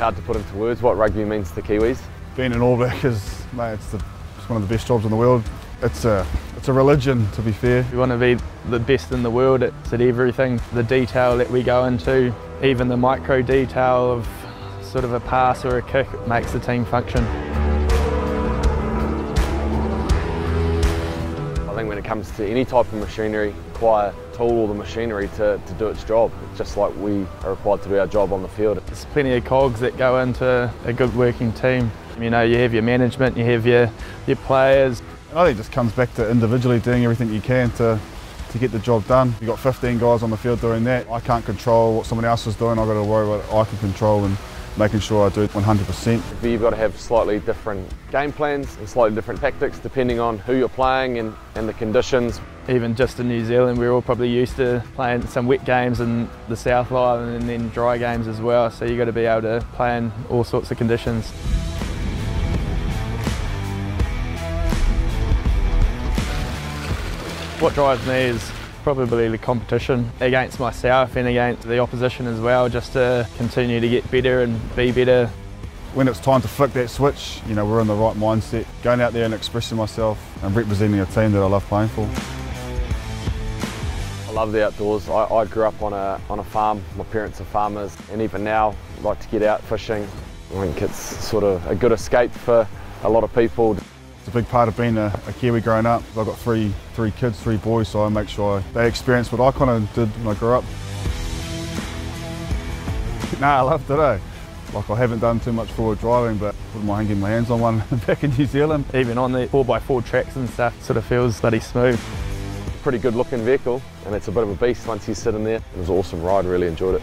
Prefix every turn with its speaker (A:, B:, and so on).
A: hard to put into words what rugby means to Kiwis.
B: Being an All Black is, mate, it's one of the best jobs in the world. It's a religion, to be fair.
C: We want to be the best in the world at everything. The detail that we go into, even the micro detail of sort of a pass or a kick, makes the team function.
A: I think when it comes to any type of machinery, require tool or the machinery to do its job, just like we are required to do our job on the field.
C: There's plenty of cogs that go into a good working team. You know, you have your management, you have your players.
B: I think it just comes back to individually doing everything you can to get the job done. You've got 15 guys on the field doing that. I can't control what someone else is doing. I've got to worry about what I can control and making sure I do it 100%.
A: You've got to have slightly different game plans and slightly different tactics depending on who you're playing and the conditions.
C: Even just in New Zealand, we're all probably used to playing some wet games in the South Island and then dry games as well, so you've got to be able to play in all sorts of conditions. What drives me is probably the competition against myself and against the opposition as well, just to continue to get better and be better.
B: When it's time to flick that switch, you know, we're in the right mindset, going out there and expressing myself and representing a team that I love playing for.
A: I love the outdoors. I grew up on a farm. My parents are farmers, and even now I like to get out fishing. I think it's sort of a good escape for a lot of people.
B: It's a big part of being a Kiwi growing up. I've got three kids, 3 boys, so I make sure they experience what I kind of did when I grew up. Nah, I loved it, eh? Like, I haven't done too much forward driving, but I wouldn't mind getting my hands on one back in New Zealand.
C: Even on the 4x4 tracks and stuff, sort of feels bloody smooth.
A: Pretty good looking vehicle, and it's a bit of a beast once you sit in there. It was an awesome ride, really enjoyed it.